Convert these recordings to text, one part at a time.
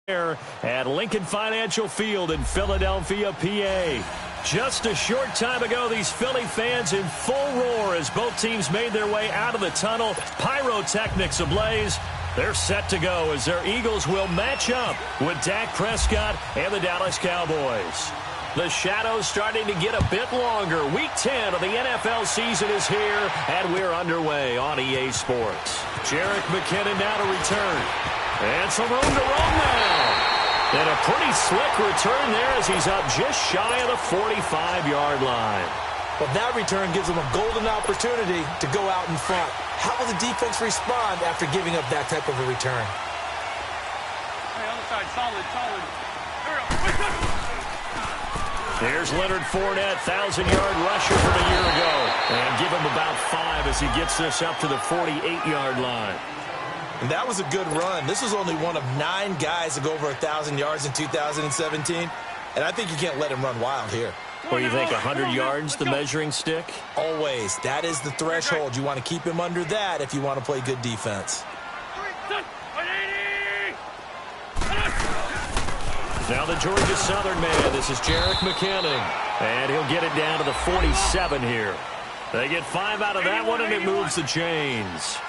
at Lincoln Financial Field in Philadelphia, PA. Just a short time ago, these Philly fans in full roar as both teams made their way out of the tunnel. Pyrotechnics ablaze. They're set to go as their Eagles will match up with Dak Prescott and the Dallas Cowboys. The shadows starting to get a bit longer. Week 10 of the NFL season is here, and we're underway on EA Sports. Jerick McKinnon now to return. And some room to roam now. And a pretty slick return there as he's up just shy of the 45-yard line. Well, that return gives them a golden opportunity to go out in front. How will the defense respond after giving up that type of a return? Hey, other side, solid. There's Leonard Fournette, 1,000-yard rusher from a year ago. And give him about 5 as he gets this up to the 48-yard line. And that was a good run. This was only one of 9 guys to go over 1,000 yards in 2017. And I think you can't let him run wild here. What do you think, 100 yards, the measuring stick? Always. That is the threshold. You want to keep him under that if you want to play good defense. Now the Georgia Southern man. This is Jerick McKinnon. And he'll get it down to the 47 here. They get 5 out of that one, and it moves the chains.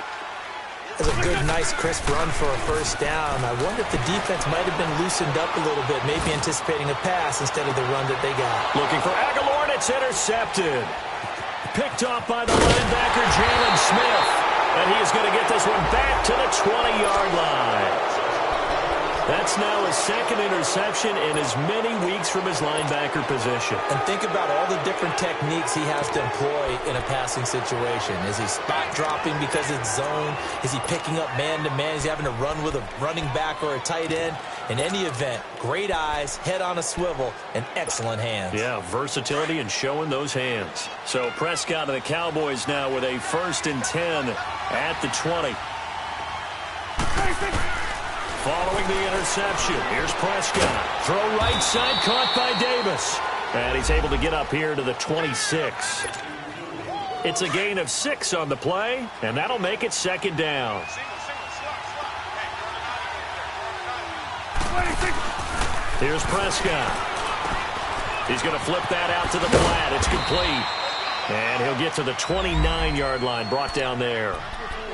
That's a good, nice, crisp run for a first down. I wonder if the defense might have been loosened up a little bit, maybe anticipating a pass instead of the run that they got. Looking for Aguilar, and it's intercepted. Picked off by the linebacker, Jalen Smith. And he is going to get this one back to the 20-yard line. That's now his second interception in as many weeks from his linebacker position. And think about all the different techniques he has to employ in a passing situation. Is he spot dropping because it's zone? Is he picking up man-to-man? Is he having to run with a running back or a tight end? In any event, great eyes, head on a swivel, and excellent hands. Yeah, versatility and showing those hands. So Prescott and the Cowboys now with a 1st and 10 at the 20. Following the interception, here's Prescott. Throw right side, caught by Davis. And he's able to get up here to the 26. It's a gain of 6 on the play, and that'll make it 2nd down. Here's Prescott. He's going to flip that out to the flat. It's complete. And he'll get to the 29-yard line, brought down there.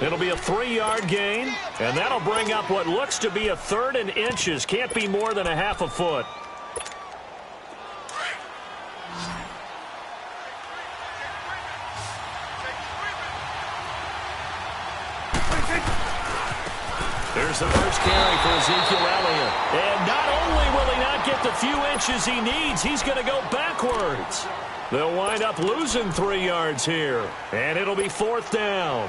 It'll be a 3-yard gain, and that'll bring up what looks to be a 3rd and inches. Can't be more than a half a foot. There's the first carry for Ezekiel Elliott. And not only will he not get the few inches he needs, he's going to go backwards. They'll wind up losing 3 yards here, and it'll be 4th down.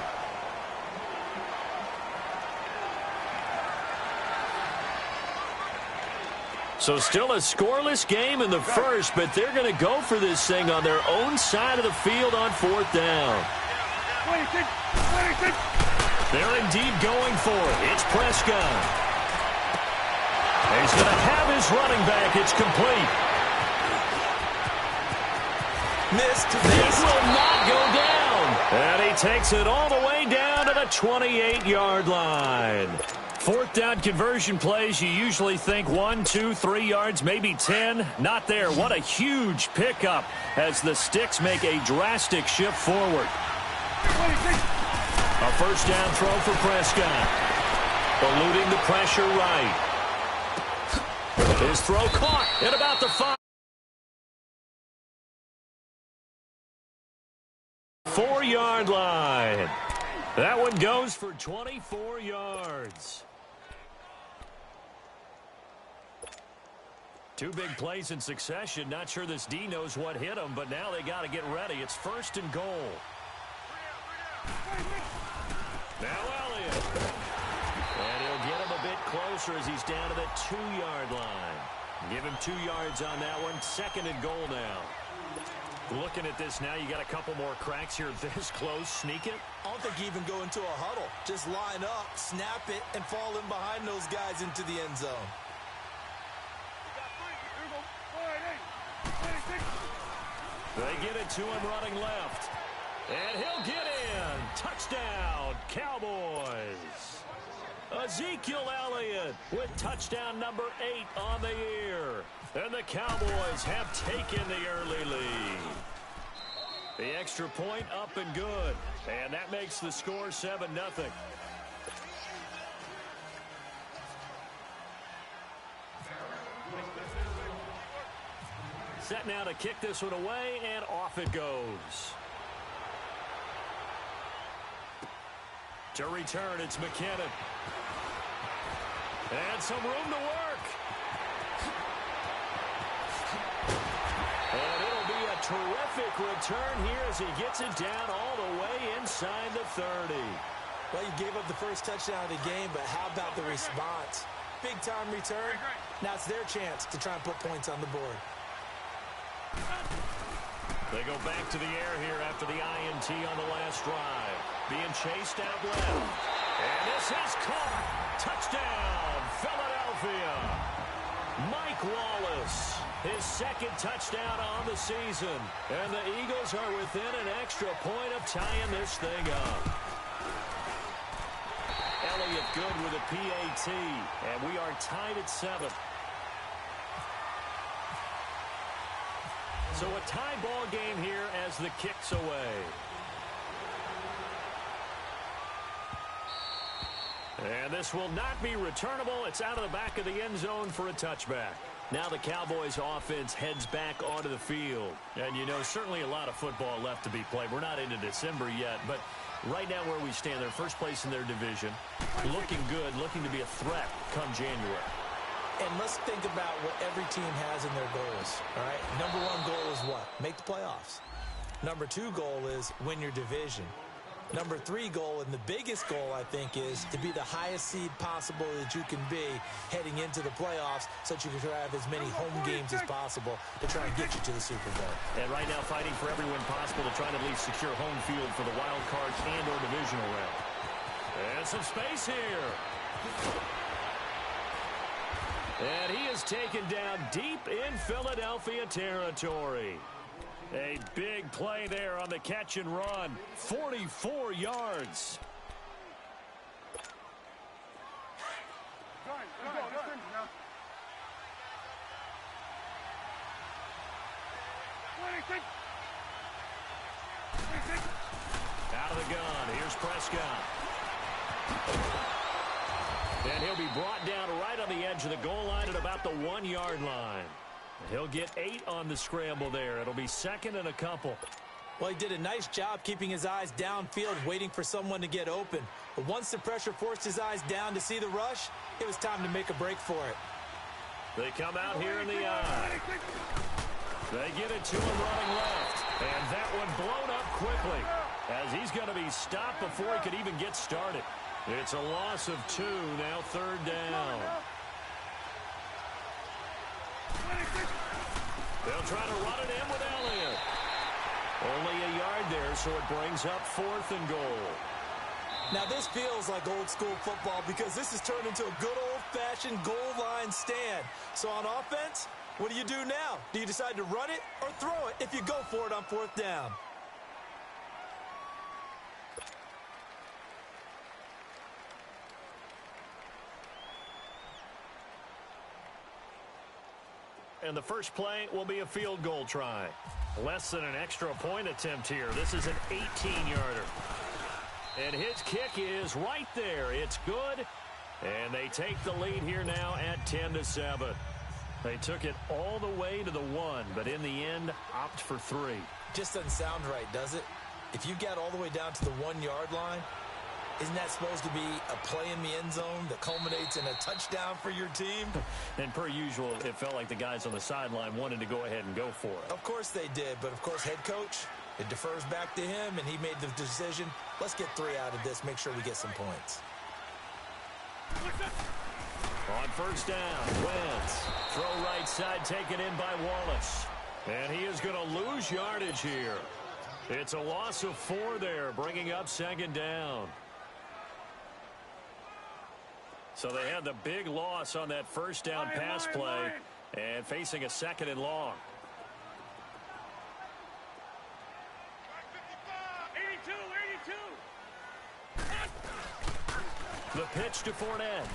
So still a scoreless game in the first, but they're going to go for this thing on their own side of the field on 4th down. They're indeed going for it. It's Prescott. He's going to have his running back. It's complete. Missed. It will not go down. And he takes it all the way down to the 28-yard line. 4th down conversion plays, you usually think 1, 2, 3 yards, maybe 10. Not there. What a huge pickup as the sticks make a drastic shift forward. A 1st down throw for Prescott. Eluding the pressure right. His throw caught at about the 4-yard line. That one goes for 24 yards. 2 big plays in succession. Not sure this D knows what hit him, but now they got to get ready. It's 1st and goal. Now Elliott. And he'll get him a bit closer as he's down to the 2-yard line. Give him 2 yards on that one. 2nd and goal now. Looking at this now, you got a couple more cracks here this close. Sneak it. I don't think you even go into a huddle. Just line up, snap it, and fall in behind those guys into the end zone. They get it to him running left. And he'll get in. Touchdown, Cowboys. A Ezekiel Elliott with touchdown number 8 on the year. And the Cowboys have taken the early lead. The extra point up and good. And that makes the score 7-0. Set now to kick this one away, and off it goes. To return, it's McKinnon. And some room to work. And it'll be a terrific return here as he gets it down all the way inside the 30. Well, you gave up the first touchdown of the game, but how about the response? Big-time return. Now it's their chance to try and put points on the board. They go back to the air here after the INT on the last drive. Being chased out left. And this is caught. Touchdown, Philadelphia. Mike Wallace, his second touchdown on the season. And the Eagles are within an extra point of tying this thing up. Elliott good with a PAT. And we are tied at 7. So a tie ball game here as the kick's away. And this will not be returnable. It's out of the back of the end zone for a touchback. Now the Cowboys offense heads back onto the field. And, you know, certainly a lot of football left to be played. We're not into December yet, but right now where we stand, they're first place in their division. Looking good, looking to be a threat come January. And let's think about what every team has in their goals, all right? Number 1 goal is what? Make the playoffs. Number 2 goal is win your division. Number 3 goal, and the biggest goal, I think, is to be the highest seed possible that you can be heading into the playoffs so that you can have as many home games as possible to try and get you to the Super Bowl. And right now fighting for every win possible to try and at least secure home field for the wild card and or divisional round. And some space here. And he is taken down deep in Philadelphia territory. A big play there on the catch and run. 44 yards. Out of the gun. Here's Prescott. And he'll be brought down right on the edge of the goal line at about the 1-yard line. He'll get 8 on the scramble there. It'll be second and a couple. Well, he did a nice job keeping his eyes downfield, waiting for someone to get open. But once the pressure forced his eyes down to see the rush, it was time to make a break for it. They come out here in the eye. They get it to him running left. And that one blown up quickly as he's going to be stopped before he could even get started. It's a loss of 2, now 3rd down. They'll try to run it in with Elliott. Only a yard there, so it brings up 4th and goal. Now this feels like old school football because this has turned into a good old-fashioned goal line stand. So on offense, what do you do now? Do you decide to run it or throw it if you go for it on 4th down? And the first play will be a field goal try. Less than an extra point attempt here. This is an 18-yarder. And his kick is right there. It's good. And they take the lead here now at 10-7. They took it all the way to the 1, but in the end, opt for 3. Just doesn't sound right, does it? If you get all the way down to the 1-yard line, isn't that supposed to be a play in the end zone that culminates in a touchdown for your team? And per usual, it felt like the guys on the sideline wanted to go ahead and go for it. Of course they did, but of course head coach, it defers back to him, and he made the decision, let's get 3 out of this, make sure we get some points. On first down, Wentz. Throw right side taken in by Wallace. And he is going to lose yardage here. It's a loss of 4 there, bringing up 2nd down. So they had the big loss on that first down pass play and facing a 2nd and long. 82. The pitch to Fournette.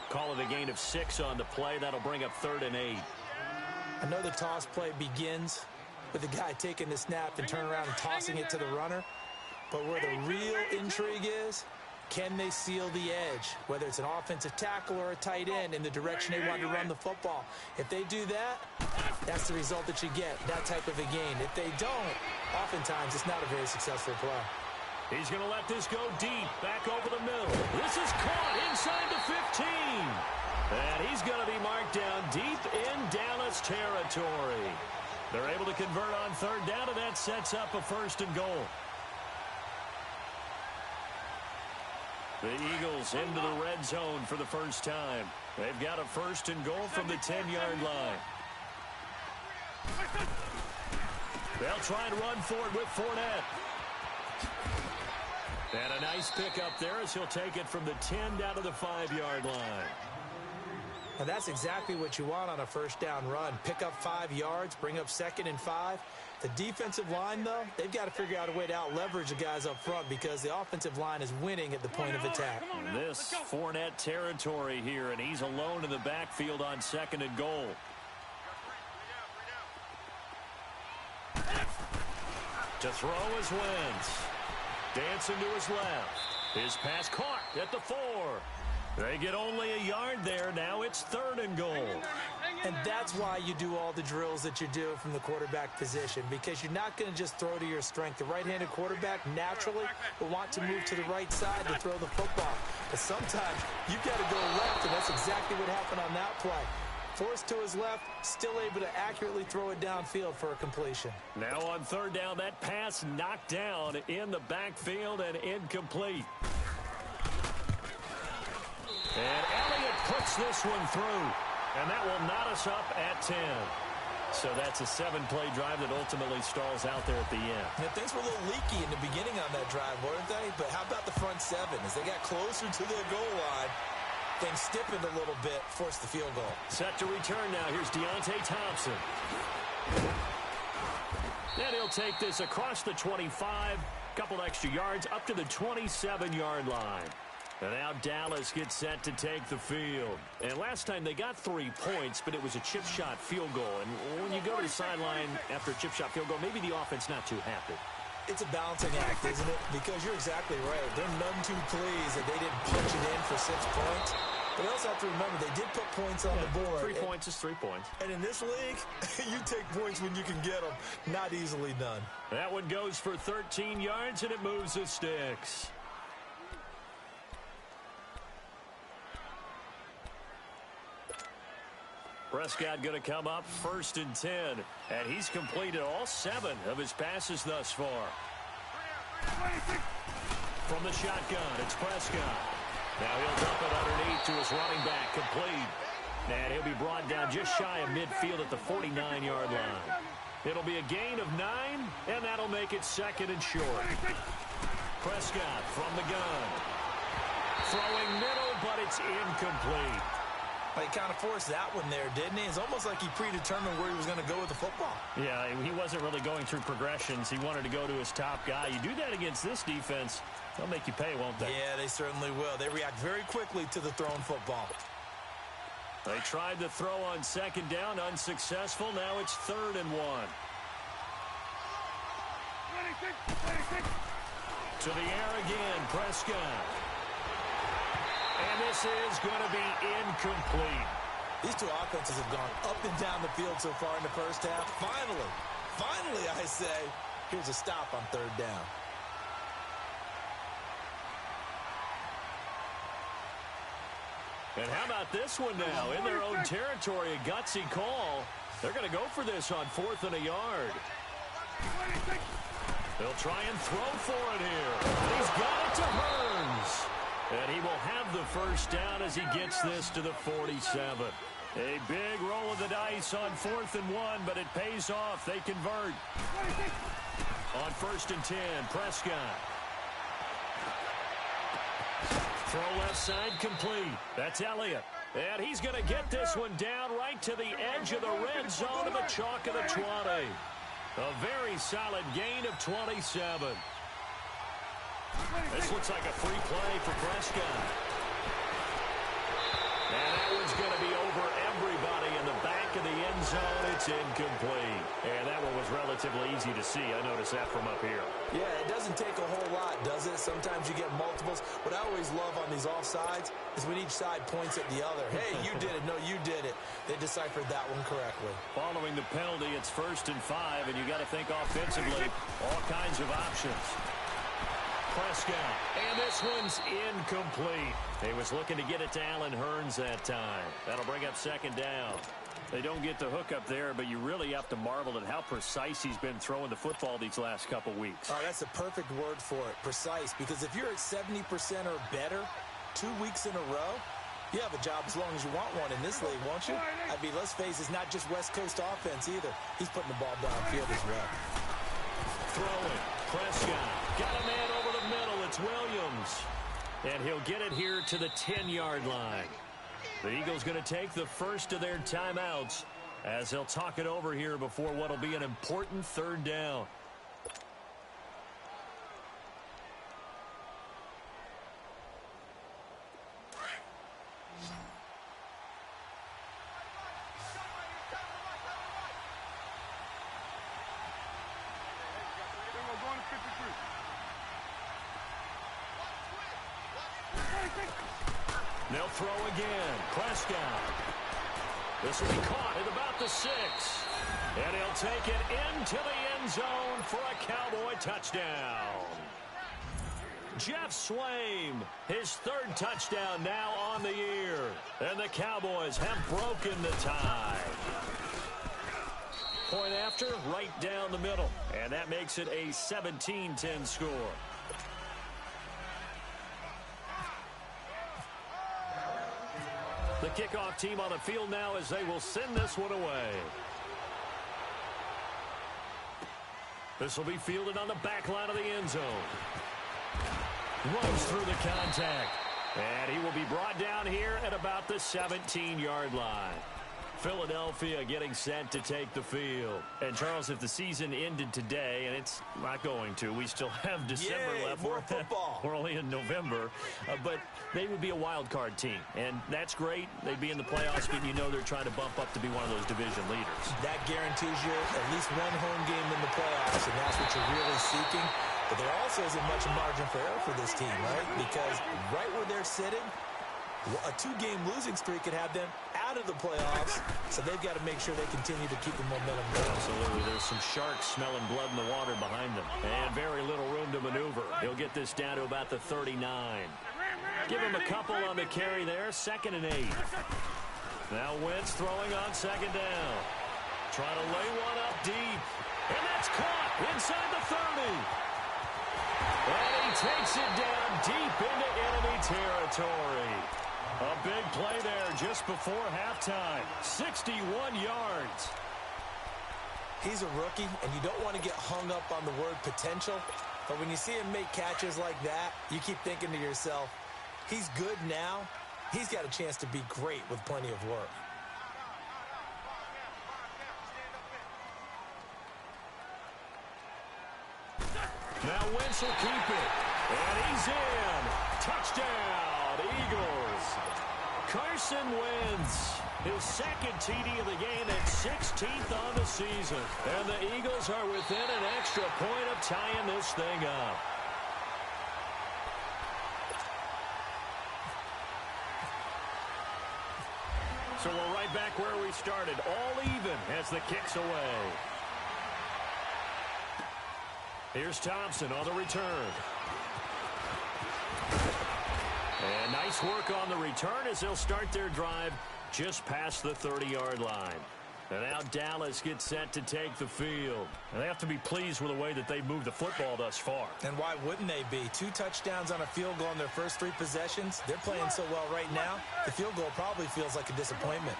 Call it a gain of 6 on the play. That'll bring up 3rd and 8. I know the toss play begins with the guy taking the snap and turning around and tossing it to the runner. But where the real intrigue is, can they seal the edge, whether it's an offensive tackle or a tight end, in the direction they want to run the football? If they do that, that's the result that you get, that type of a gain. If they don't, oftentimes it's not a very successful play. He's going to let this go deep, back over the middle. This is caught inside the 15. And he's going to be marked down deep in Dallas territory. They're able to convert on 3rd down, and that sets up a 1st and goal. The Eagles into the red zone for the first time. They've got a 1st and goal from the 10-yard line. They'll try and run for it with Fournette. And a nice pickup there as he'll take it from the 10 down to the 5-yard line. And that's exactly what you want on a 1st down run. Pick up 5 yards, bring up 2nd and 5. The defensive line, though, they've got to figure out a way to out-leverage the guys up front because the offensive line is winning at the point of attack. This Fournette territory here, and he's alone in the backfield on 2nd and goal. To throw is Wentz. Dancing to his left. His pass caught at the 4. They get only a yard there. Now it's 3rd and goal. And that's why you do all the drills that you do from the quarterback position, because you're not going to just throw to your strength. The right-handed quarterback naturally will want to move to the right side to throw the football. But sometimes you've got to go left, and that's exactly what happened on that play. Forced to his left, still able to accurately throw it downfield for a completion. Now on 3rd down, that pass knocked down in the backfield and incomplete. And Elliott puts this one through, and that will knot us up at 10. So that's a 7-play drive that ultimately stalls out there at the end. Yeah, things were a little leaky in the beginning on that drive, weren't they? But how about the front 7? As they got closer to their goal line, things stiffened a little bit, forced the field goal. Set to return now. Here's Deontay Thompson. And he'll take this across the 25, couple extra yards, up to the 27-yard line. And now Dallas gets set to take the field. And last time they got 3 points, but it was a chip shot field goal. And when you go to the sideline after a chip shot field goal, maybe the offense not too happy. It's a balancing act, isn't it? Because you're exactly right. They're none too pleased that they didn't punch it in for 6 points. But they also have to remember they did put points on the board. 3 points is 3 points. And in this league, you take points when you can get them. Not easily done. That one goes for 13 yards, and it moves the sticks. Prescott going to come up 1st and 10, and he's completed all 7 of his passes thus far. From the shotgun, it's Prescott. Now he'll dump it underneath to his running back, complete. And he'll be brought down just shy of midfield at the 49-yard line. It'll be a gain of 9, and that'll make it 2nd and short. Prescott from the gun. Throwing middle, but it's incomplete. He kind of forced that one there, didn't he? It's almost like he predetermined where he was going to go with the football. Yeah, he wasn't really going through progressions. He wanted to go to his top guy. You do that against this defense, they'll make you pay, won't they? Yeah, they certainly will. They react very quickly to the thrown football. They tried to throw on 2nd down, unsuccessful. Now it's 3rd and 1. To the air again, Prescott. And this is going to be incomplete. These two offenses have gone up and down the field so far in the first half. Finally, I say, here's a stop on 3rd down. And how about this one now? In their own territory, a gutsy call. They're going to go for this on 4th and a yard. They'll try and throw for it here. He's got it to Hearns. And he will have the 1st down as he gets this to the 47. A big roll of the dice on 4th and 1, but it pays off. They convert. On 1st and 10, Prescott. Throw left side complete. That's Elliott. And he's going to get this one down right to the edge of the red zone of the chalk of the 20. A very solid gain of 27. This looks like a free play for Prescott. And that one's going to be over everybody in the back of the end zone. It's incomplete. And that one was relatively easy to see. I noticed that from up here. Yeah, it doesn't take a whole lot, does it? Sometimes you get multiples. What I always love on these offsides is when each side points at the other. Hey, you did it. No, you did it. They deciphered that one correctly. Following the penalty, it's 1st and 5, and you got to think offensively, all kinds of options. Prescott, and this one's incomplete. He was looking to get it to Allen Hurns that time. That'll bring up 2nd down. They don't get the hook up there, but you really have to marvel at how precise he's been throwing the football these last couple weeks. Oh, that's a perfect word for it, precise, because if you're at 70% or better 2 weeks in a row, you have a job as long as you want one in this league, won't you? I mean, let's face it, it's not just West Coast offense either. He's putting the ball downfield as well. Throwing, Prescott, got a man over the middle, it's Williams. And he'll get it here to the 10-yard line. The Eagles going to take the first of their timeouts as they'll talk it over here before what will be an important 3rd down. They'll throw again. Prescott. This will be caught at about the 6. And he'll take it into the end zone for a Cowboy touchdown. Jeff Swaim, his 3rd touchdown now on the year. And the Cowboys have broken the tie. Point after, right down the middle. And that makes it a 17-10 score. The kickoff team on the field now as they will send this one away. This will be fielded on the back line of the end zone. Runs through the contact. And he will be brought down here at about the 17-yard line. Philadelphia getting set to take the field. And, Charles, if the season ended today, and it's not going to, we still have December left. More football. We're only in November. But they would be a wild card team. And that's great. They'd be in the playoffs, but you know they're trying to bump up to be one of those division leaders. That guarantees you at least one home game in the playoffs, and that's what you're really seeking. But there also isn't much margin for error for this team, right? Because right where they're sitting, a 2-game losing streak could have them out of the playoffs, so they've got to make sure they continue to keep the momentum going. Absolutely. There's some sharks smelling blood in the water behind them, and very little room to maneuver. He'll get this down to about the 39. Give him a couple on the carry there, 2nd and 8. Now Wentz throwing on 2nd down. Trying to lay one up deep, and that's caught inside the 30. And he takes it down deep into enemy territory. A big play there just before halftime. 61 yards. He's a rookie, and you don't want to get hung up on the word potential. But when you see him make catches like that, you keep thinking to yourself, he's good now. He's got a chance to be great with plenty of work. Now Wentz will keep it. And he's in. Touchdown, Eagles. Carson Wentz, his 2nd TD of the game and 16th on the season. And the Eagles are within an extra point of tying this thing up. So we're right back where we started, all even as the kick's away. Here's Thompson on the return. And nice work on the return as they'll start their drive just past the 30-yard line. And now Dallas gets set to take the field. And they have to be pleased with the way that they've moved the football thus far. And why wouldn't they be? 2 touchdowns on a field goal in their first 3 possessions. They're playing so well right now, the field goal probably feels like a disappointment.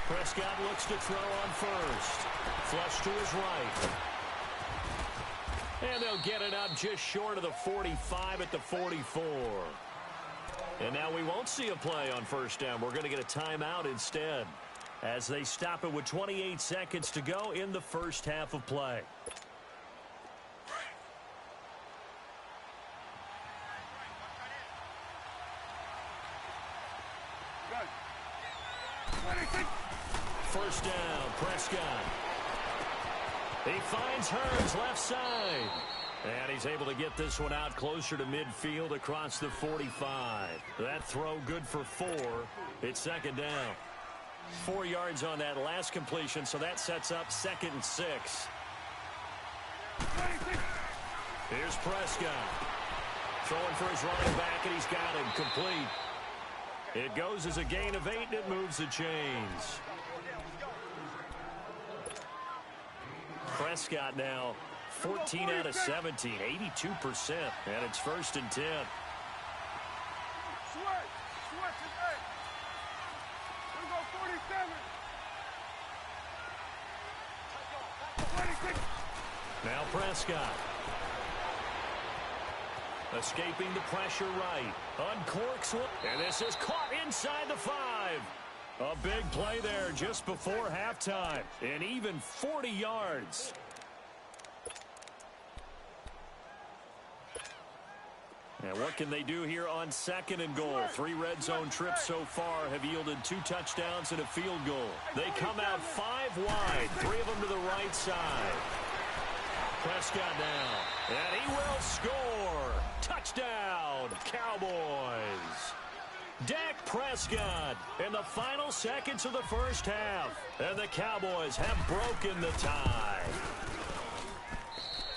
Prescott looks to throw on first. Flush to his right. And they'll get it up just short of the 45 at the 44. And now we won't see a play on first down. We're going to get a timeout instead as they stop it with 28 seconds to go in the first half of play. First down, Prescott. He finds Hurns left side. And he's able to get this one out closer to midfield across the 45. That throw good for 4. It's second down. 4 yards on that last completion, so that sets up 2nd and 6. Here's Prescott. Throwing for his running back, and he's got him complete. It goes as a gain of 8, and it moves the chains. Prescott now 14 out of 17, 82%, and it's 1st and 10. Now Prescott. Escaping the pressure right. Uncorks one. And this is caught inside the 5. A big play there just before halftime. And even 40 yards. And what can they do here on 2nd and goal? 3 red zone trips so far have yielded 2 touchdowns and a field goal. They come out 5 wide, 3 of them to the right side. Prescott now, and he will score. Touchdown, Cowboys. Dak Prescott in the final seconds of the first half. And the Cowboys have broken the tie.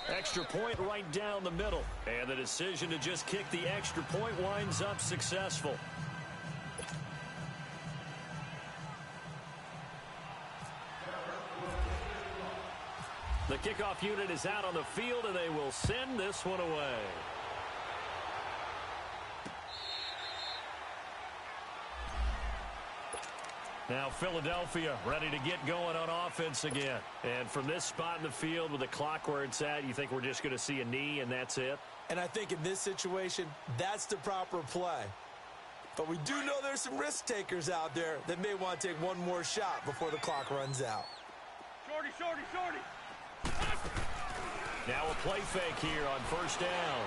Extra point right down the middle. And the decision to just kick the extra point winds up successful. The kickoff unit is out on the field, and they will send this one away. Now Philadelphia ready to get going on offense again. And from this spot in the field with the clock where it's at, you think we're just going to see a knee and that's it? And I think in this situation, that's the proper play. But we do know there's some risk takers out there that may want to take one more shot before the clock runs out. Shorty, shorty, shorty. Now a play fake here on first down.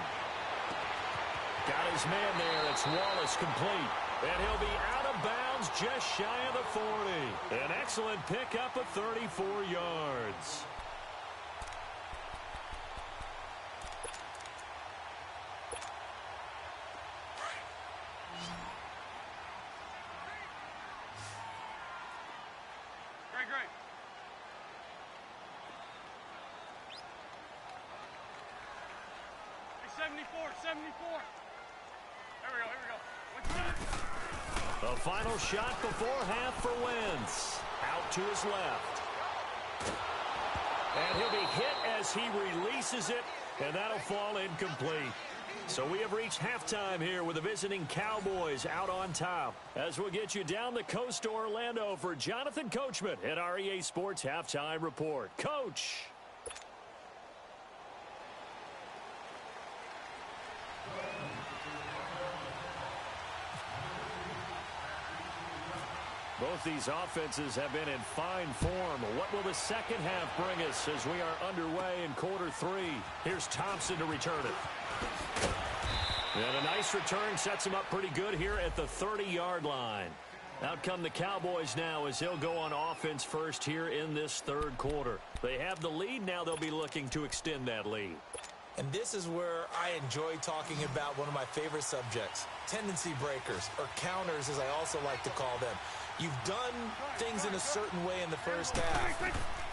Got his man there. It's Wallace complete. And he'll be out of bounds just shy of the 40. An excellent pickup of 34 yards. Great, great. Hey, 74, 74. Here we go, here we go. The final shot before half for Wentz. Out to his left. And he'll be hit as he releases it, and that'll fall incomplete. So we have reached halftime here with the visiting Cowboys out on top. As we'll get you down the coast to Orlando for Jonathan Coachman at our EA Sports Halftime Report. Coach. Both these offenses have been in fine form. What will the second half bring us as we are underway in quarter 3? Here's Thompson to return it. And a nice return sets him up pretty good here at the 30-yard line. Out come the Cowboys now as they'll go on offense first here in this third quarter. They have the lead. Now they'll be looking to extend that lead. And this is where I enjoy talking about one of my favorite subjects, tendency breakers, or counters as I also like to call them. You've done things in a certain way in the first half,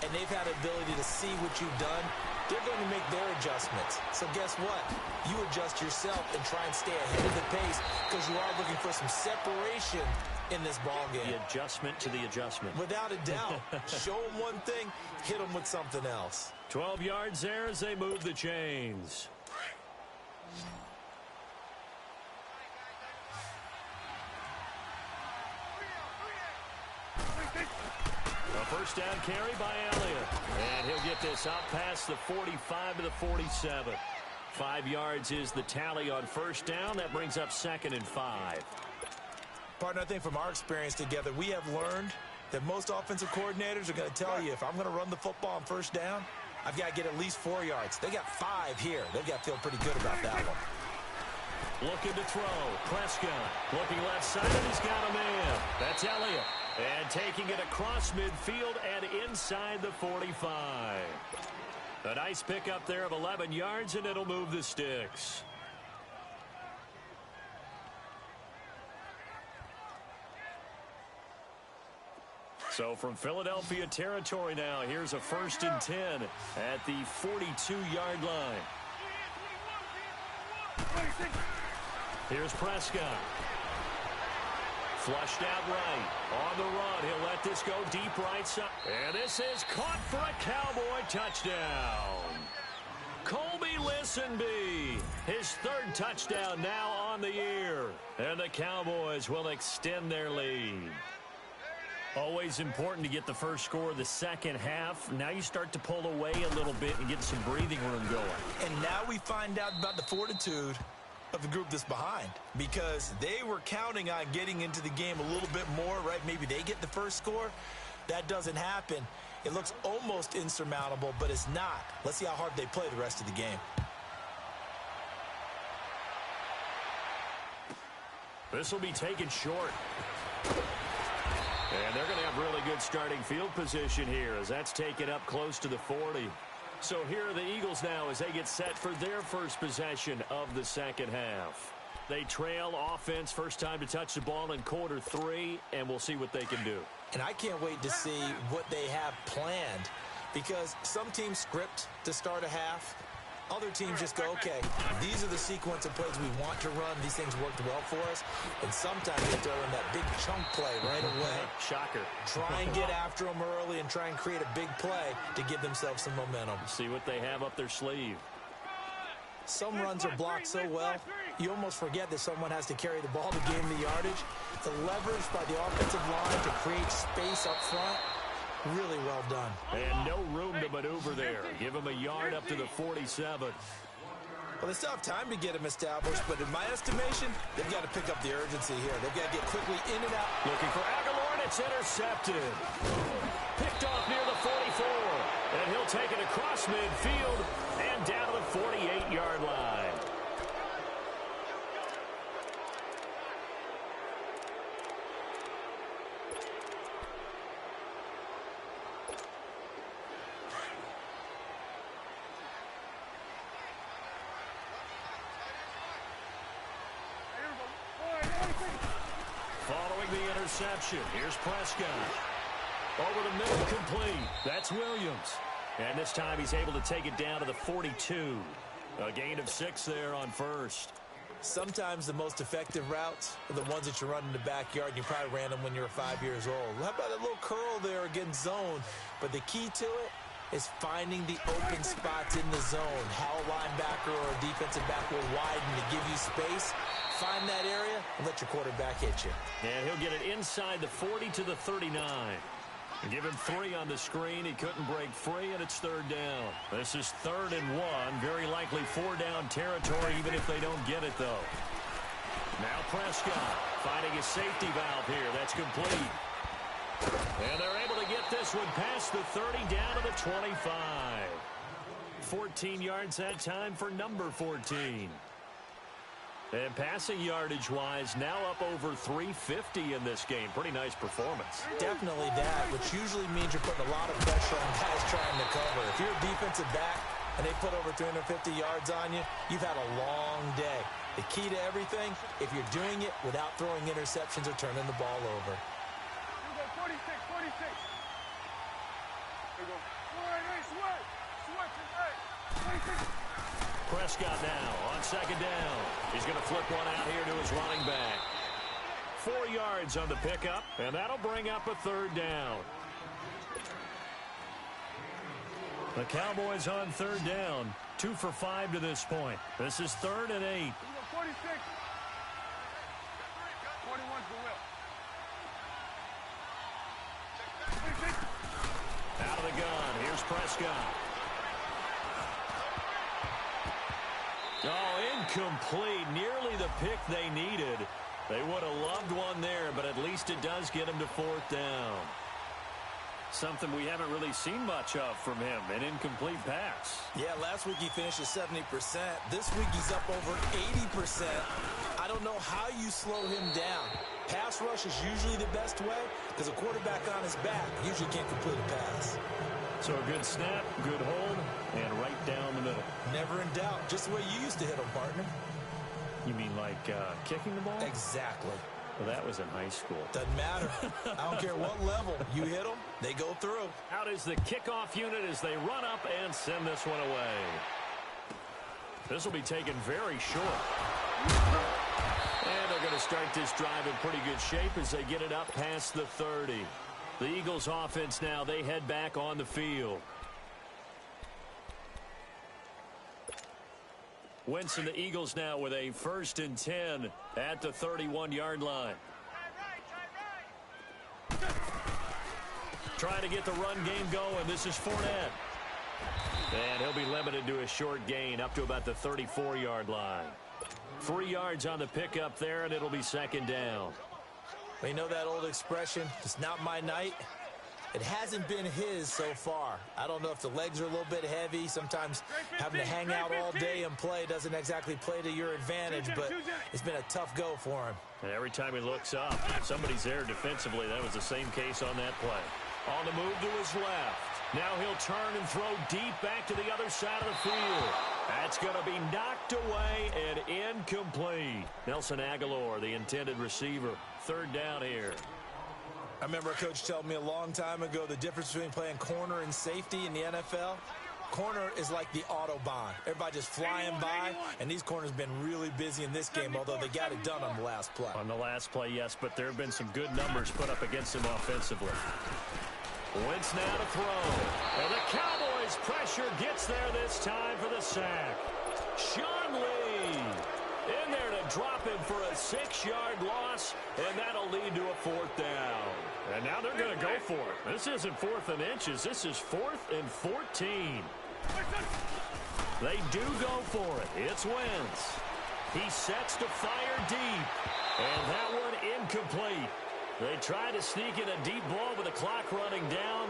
and they've had the ability to see what you've done. They're going to make their adjustments. So guess what? You adjust yourself and try and stay ahead of the pace because you are looking for some separation in this ballgame. The adjustment to the adjustment. Without a doubt. Show them one thing, hit them with something else. 12 yards there as they move the chains. A first down carry by Elliott. And he'll get this out past the 45 to the 47. 5 yards is the tally on first down. That brings up 2nd and 5. Partner, I think from our experience together, we have learned that most offensive coordinators are going to tell you, if I'm going to run the football on first down, I've got to get at least 4 yards. They got 5 here. They've got to feel pretty good about that one. Looking to throw. Prescott looking left side, and he's got a man. That's Elliott. And taking it across midfield and inside the 45. A nice pickup there of 11 yards, and it'll move the sticks. So from Philadelphia territory now, here's a 1st and 10 at the 42-yard line. Here's Prescott. Flushed out right. On the run, he'll let this go deep right side. And this is caught for a Cowboy touchdown. Colby Listenby, his 3rd touchdown now on the year. And the Cowboys will extend their lead. Always important to get the first score of the second half. Now you start to pull away a little bit and get some breathing room going. And now we find out about the fortitude of the group that's behind, because they were counting on getting into the game a little bit more, right? Maybe they get the first score. That doesn't happen. It looks almost insurmountable, but it's not. Let's see how hard they play the rest of the game. This will be taken short. And they're going to have really good starting field position here as that's taken up close to the 40. So here are the Eagles now as they get set for their first possession of the second half. They trail offense, first time to touch the ball in quarter 3, and we'll see what they can do. And I can't wait to see what they have planned, because some teams script to start a half. Other teams just go, okay, these are the sequence of plays we want to run. These things worked well for us. And sometimes they throw in that big chunk play right away. Shocker. Try and get after them early and try and create a big play to give themselves some momentum. See what they have up their sleeve. Some runs are blocked so well, you almost forget that someone has to carry the ball to gain the yardage. The leverage by the offensive line to create space up front, really well done. And no room to maneuver there. Give him a yard up to the 47. Well, they still have time to get him established, but in my estimation, they've got to pick up the urgency here. They've got to get quickly in and out. Looking for Aguilar, and it's intercepted. Picked off near the 44. And he'll take it across midfield and down to the 48-yard line. Following the interception, here's Prescott. Over the middle, complete. That's Williams. And this time he's able to take it down to the 42. A gain of 6 there on first. Sometimes the most effective routes are the ones that you run in the backyard. You probably ran them when you were 5 years old. How about a little curl there against zone? But the key to it is finding the open spots in the zone. How a linebacker or a defensive back will widen to give you space. Find that area and let your quarterback hit you. And he'll get it inside the 40 to the 39. Give him 3 on the screen. He couldn't break free, and it's 3rd down. This is 3rd and 1. Very likely 4-down territory, even if they don't get it, though. Now Prescott finding his safety valve here. That's complete. And they're able to get this one past the 30 down to the 25. 14 yards that time for number 14. And passing yardage-wise, now up over 350 in this game. Pretty nice performance. Definitely that, which usually means you're putting a lot of pressure on guys trying to cover. If you're a defensive back and they put over 350 yards on you, you've had a long day. The key to everything, if you're doing it without throwing interceptions or turning the ball over. 46. There you go. Sweat. Prescott now on 2nd down. He's going to flip one out here to his running back. 4 yards on the pickup, and that'll bring up a 3rd down. The Cowboys on 3rd down. 2 for 5 to this point. This is 3rd and 8. 46. 21's the will. Out of the gun. Here's Prescott. Oh, incomplete. Nearly the pick they needed. They would have loved one there, but at least it does get him to fourth down. Something we haven't really seen much of from him, an incomplete pass. Yeah, last week he finished at 70%. This week he's up over 80%. I don't know how you slow him down. Pass rush is usually the best way because a quarterback on his back usually can't complete a pass. So a good snap, good hold, and right down the middle. Never in doubt. Just the way you used to hit him, partner. You mean like kicking the ball? Exactly. Well, that was in high school. Doesn't matter. I don't care what level. You hit them, they go through. Out is the kickoff unit as they run up and send this one away. This will be taken very short. And they're going to start this drive in pretty good shape as they get it up past the 30. The Eagles offense now, they head back on the field. Wentz and the Eagles now with a 1st and 10 at the 31-yard line. Trying to get the run game going. This is Fournette. And he'll be limited to a short gain up to about the 34-yard line. 3 yards on the pickup there, and it'll be 2nd down. Well, you know that old expression, it's not my night? It hasn't been his so far. I don't know if the legs are a little bit heavy. Sometimes having to hang out all day and play doesn't exactly play to your advantage, but it's been a tough go for him. And every time he looks up, somebody's there defensively. That was the same case on that play. On the move to his left. Now he'll turn and throw deep back to the other side of the field. That's going to be knocked away and incomplete. Nelson Aguilar, the intended receiver. 3rd down here. I remember a coach telling me a long time ago the difference between playing corner and safety in the NFL. Corner is like the Autobahn. Everybody just flying by, and these corners have been really busy in this game, although they got it done on the last play. On the last play, yes, but there have been some good numbers put up against him offensively. Wentz now to throw. And the Cowboys' pressure gets there this time for the sack. Sean Lee in there to drop him for a 6-yard loss, and that'll lead to a 4th down. And now they're going to go for it. This isn't 4th and inches. This is 4th and 14. They do go for it. It's Wentz. He sets to fire deep, and that one incomplete. They try to sneak in a deep ball with the clock running down,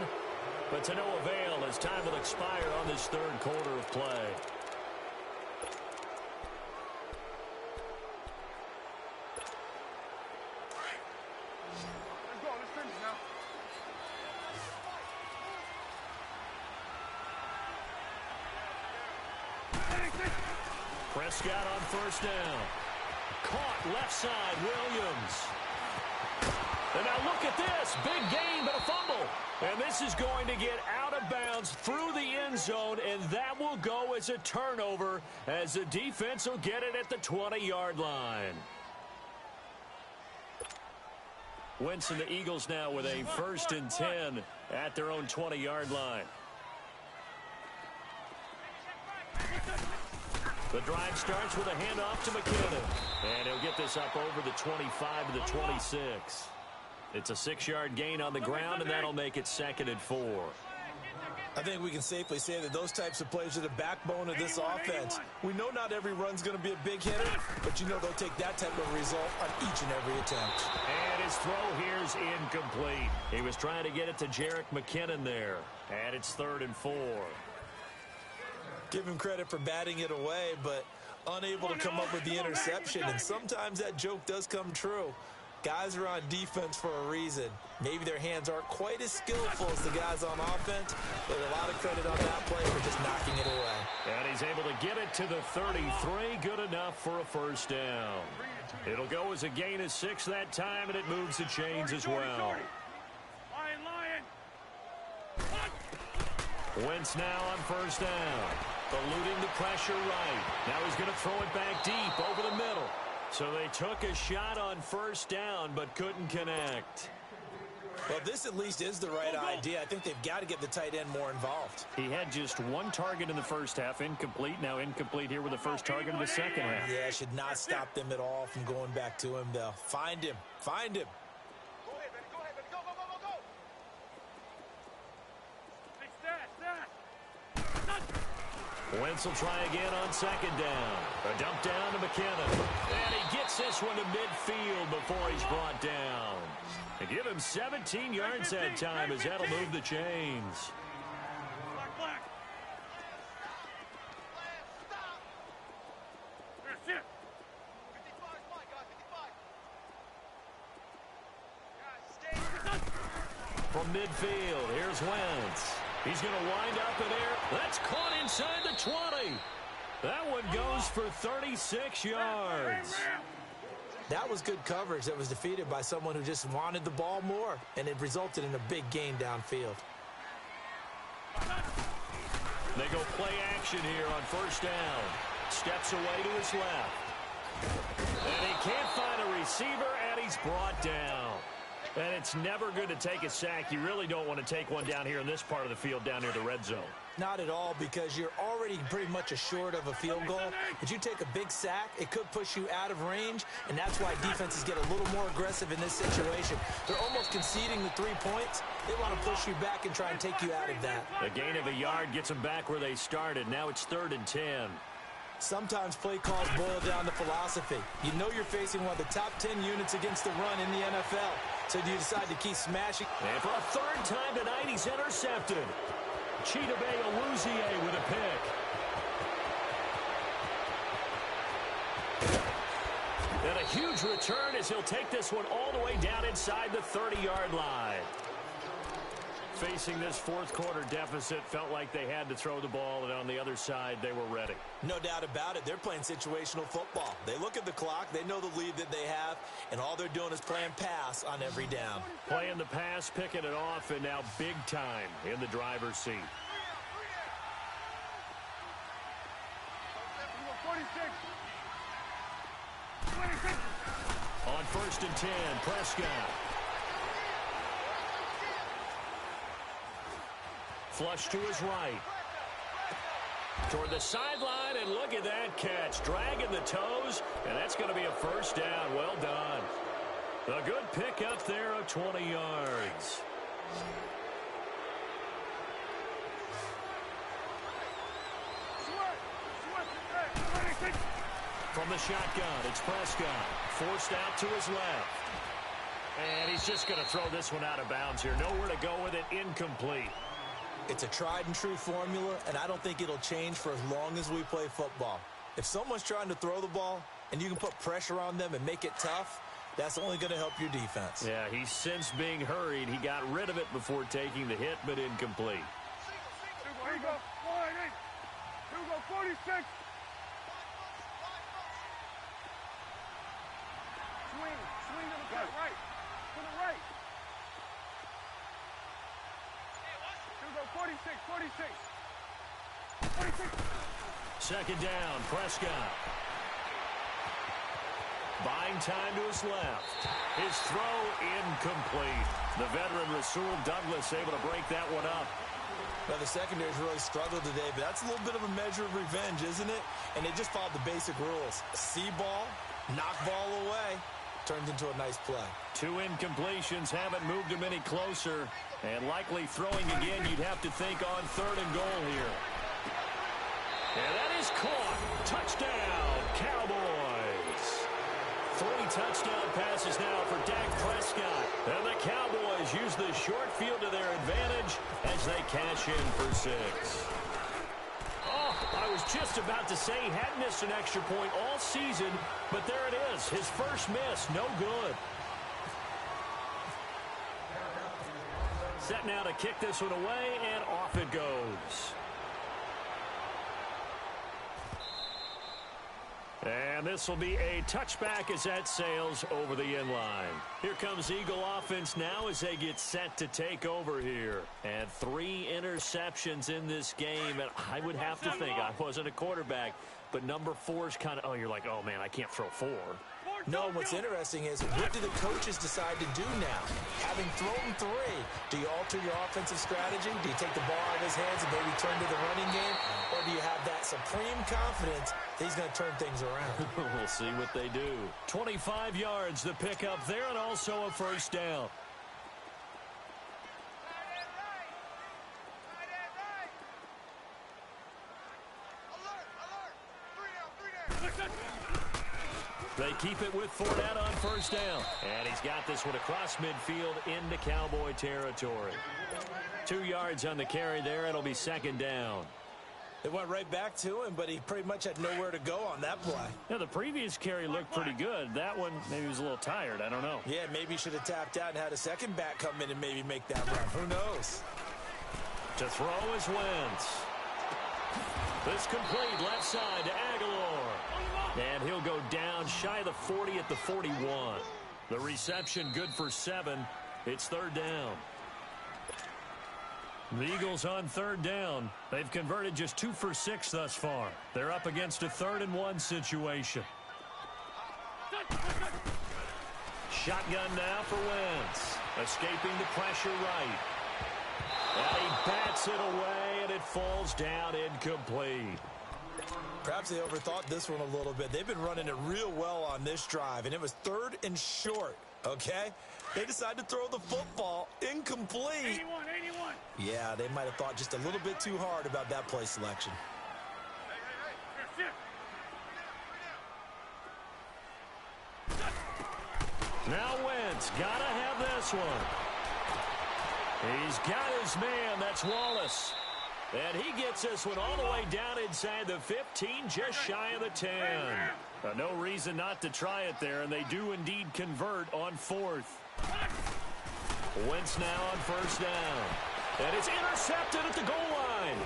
but to no avail as time will expire on this 3rd quarter of play. Let's go. Let's finish now. Prescott on 1st down. Caught left side, Williams. And now look at this. Big gain, but a fumble. And this is going to get out of bounds through the end zone, and that will go as a turnover as the defense will get it at the 20-yard line. Wentz and the Eagles now with a 1st and 10 at their own 20-yard line. The drive starts with a handoff to McKinnon. And he'll get this up over the 25 to the 26. It's a 6-yard gain on the ground, and that'll make it 2nd and 4. I think we can safely say that those types of plays are the backbone of this offense. We know not every run's going to be a big hitter, but you know they'll take that type of result on each and every attempt. And his throw here's incomplete. He was trying to get it to Jerick McKinnon there. And it's 3rd and 4. Give him credit for batting it away, but unable to come up with the interception. And sometimes that joke does come true. Guys are on defense for a reason. Maybe their hands aren't quite as skillful as the guys on offense, but a lot of credit on that play for just knocking it away. And he's able to get it to the 33. Good enough for a 1st down. It'll go as a gain of 6 that time, and it moves the chains as well. Lion. Wentz now on 1st down. Eluding the pressure right. Now he's going to throw it back deep over the middle. So they took a shot on 1st down, but couldn't connect. Well, this at least is the right idea. I think they've got to get the tight end more involved. He had just 1 target in the 1st half, incomplete. Now incomplete here with the 1st target in the 2nd half. Yeah, it should not stop them at all from going back to him, though. Find him. Find him. Go ahead, baby. Go ahead, baby. Go. Hey, stat. Wentz will try again on second down. A dump down to McKinnon. And he gets this one to midfield before he's brought down. And give him 17 yards that time as that'll move the chains. Black, black. That's it. 55 is mine, guys. 55. Guys, stay. From midfield, here's Wentz. He's going to wind up in there. That's caught inside the 20. That one goes for 36 yards. That was good coverage that was defeated by someone who just wanted the ball more, and it resulted in a big gain downfield. They go play action here on first down. Steps away to his left. And he can't find a receiver, and he's brought down. And it's never good to take a sack. You really don't want to take one down here in this part of the field down near the red zone. Not at all, because you're already pretty much assured of a field goal. If you take a big sack, it could push you out of range, and that's why defenses get a little more aggressive in this situation. They're almost conceding the 3 points. They want to push you back and try and take you out of that. A gain of a yard gets them back where they started. Now it's 3rd and 10. Sometimes play calls boil down to philosophy. You know you're facing one of the top 10 units against the run in the NFL. So do you decide to keep smashing? And for a 3rd time tonight, he's intercepted. Chidobe Awuzie with a pick. And a huge return as he'll take this one all the way down inside the 30-yard line. Facing this fourth quarter deficit, felt like they had to throw the ball, and on the other side, they were ready. No doubt about it. They're playing situational football. They look at the clock, they know the lead that they have, and all they're doing is playing pass on every down. Playing the pass, picking it off, and now big time in the driver's seat. 46. 26. On 1st and 10, Prescott. Flush to his right. Toward the sideline, and look at that catch. Dragging the toes, and that's going to be a first down. Well done. A good pick up there of 20 yards. From the shotgun, it's Prescott. Forced out to his left. And he's just going to throw this one out of bounds here. Nowhere to go with it. Incomplete. It's a tried-and-true formula, and I don't think it'll change for as long as we play football. If someone's trying to throw the ball and you can put pressure on them and make it tough, that's only going to help your defense. Yeah, he's since being hurried. He got rid of it before taking the hit, but incomplete. Here you go. 180. Here we go. 46. Swing to the right. To the right. Here we go. 46. 46. Second down, Prescott. Buying time to his left. His throw incomplete. The veteran Rasul Douglas able to break that one up. Well, the secondary's really struggled today, but that's a little bit of a measure of revenge, isn't it? And they just followed the basic rules. See ball, knock ball away. Turns into a nice play. 2 incompletions haven't moved him any closer. And likely throwing again, you'd have to think on 3rd and goal here. And that is caught. Touchdown, Cowboys. 3 touchdown passes now for Dak Prescott. And the Cowboys use the short field to their advantage as they cash in for 6. Oh, I was just about to say he hadn't missed an extra point all season, but there it is. His first miss, no good. Set now to kick this one away, and off it goes. And this will be a touchback as that sails over the end line. Here comes Eagle offense now as they get set to take over here. And 3 interceptions in this game. And I would have to think, I wasn't a quarterback, but number 4 is kind of, oh, you're like, oh, man, I can't throw 4. No, what's interesting is, what do the coaches decide to do now? Having thrown 3, do you alter your offensive strategy? Do you take the ball out of his hands and maybe turn to the running game? Or do you have that supreme confidence that he's going to turn things around? We'll see what they do. 25 yards, the pickup there, and also a first down. They keep it with Fournette on first down. And he's got this one across midfield into Cowboy territory. 2 yards on the carry there. It'll be second down. It went right back to him, but he pretty much had nowhere to go on that play. Yeah, the previous carry looked pretty good. That one, maybe he was a little tired. I don't know. Yeah, maybe he should have tapped out and had a second back come in and maybe make that run. Who knows? To throw is Wentz. This complete left side to Aguilar. And he'll go down shy of the 40 at the 41. The reception good for 7. It's third down. The Eagles on third down. They've converted just 2 for 6 thus far. They're up against a 3rd-and-1 situation. Shotgun now for Wentz. Escaping the pressure right. And he bats it away, and it falls down incomplete. Perhaps they overthought this one a little bit. They've been running it real well on this drive, and it was 3rd and short, okay? They decided to throw the football incomplete. 81. Yeah, they might have thought just a little bit too hard about that play selection. Here, sit. Now Wentz, gotta have this one. He's got his man, that's Wallace. And he gets this one all the way down inside the 15, just shy of the 10. No reason not to try it there, and they do indeed convert on 4th. Wentz now on first down. And it's intercepted at the goal line.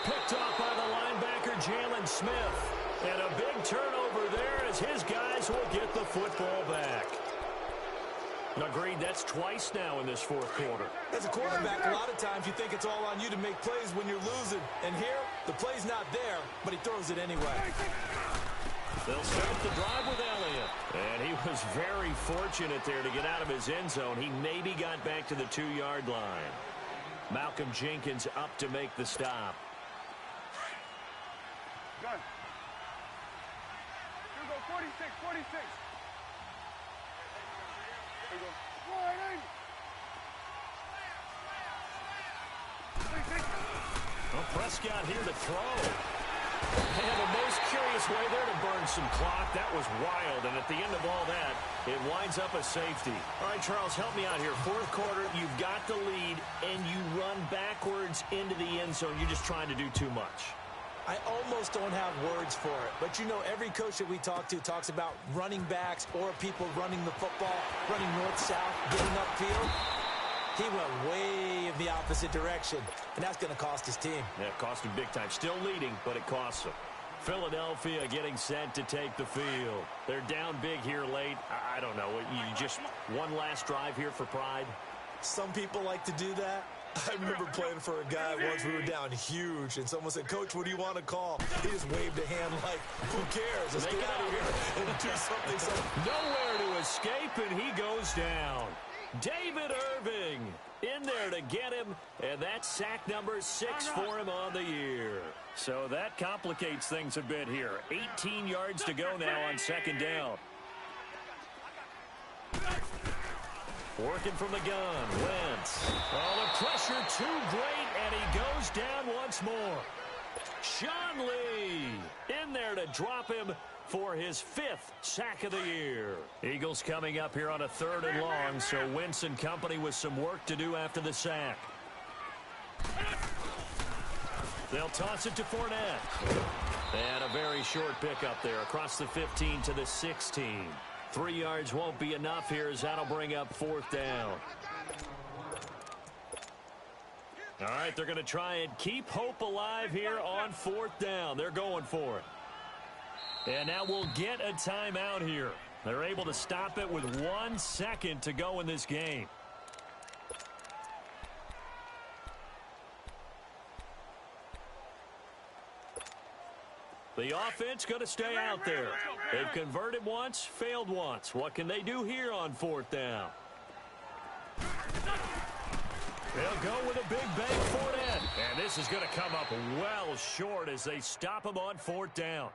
Picked off by the linebacker, Jalen Smith. And a big turnover there as his guys will get the football back. Agreed, that's twice now in this 4th quarter. As a quarterback, a lot of times you think it's all on you to make plays when you're losing. And here, the play's not there, but he throws it anyway. They'll start the drive with Elliott. And he was very fortunate there to get out of his end zone. He maybe got back to the 2-yard line. Malcolm Jenkins up to make the stop. Gun. Here go, 46. Here go. Wide. Well, Prescott here to throw. And the most curious way there to burn some clock. That was wild. And at the end of all that, it winds up a safety. All right, Charles, help me out here. 4th quarter, you've got the lead, and you run backwards into the end zone. You're just trying to do too much. I almost don't have words for it. But, you know, every coach that we talk to talks about running backs or people running the football, running north-south, getting upfield. He went way in the opposite direction, and that's going to cost his team. Yeah, it cost him big time. Still leading, but it costs him. Philadelphia getting set to take the field. They're down big here late. I don't know. You just one last drive here for pride? Some people like to do that. I remember playing for a guy once. We were down huge, and someone said, "Coach, what do you want to call?" He just waved a hand like, "Who cares? Let's get out of here and do something." Nowhere to escape, and he goes down. David Irving in there to get him, and that's sack number 6 for him on the year. So that complicates things a bit here. 18 yards to go now on second down. Working from the gun, Wentz. Oh, the pressure too great, and he goes down once more. Sean Lee in there to drop him for his 5th sack of the year. Eagles coming up here on a 3rd and long, so Wentz and company with some work to do after the sack. They'll toss it to Fournette. And a very short pickup there across the 15 to the 16. 3 yards won't be enough here as that'll bring up 4th down. All right, they're going to try and keep hope alive here on 4th down. They're going for it. And now we'll get a timeout here. They're able to stop it with 1 second to go in this game. The offense going to stay out there. They've converted once, failed once. What can they do here on 4th down? They'll go with a big bang for it. And this is going to come up well short as they stop him on 4th down.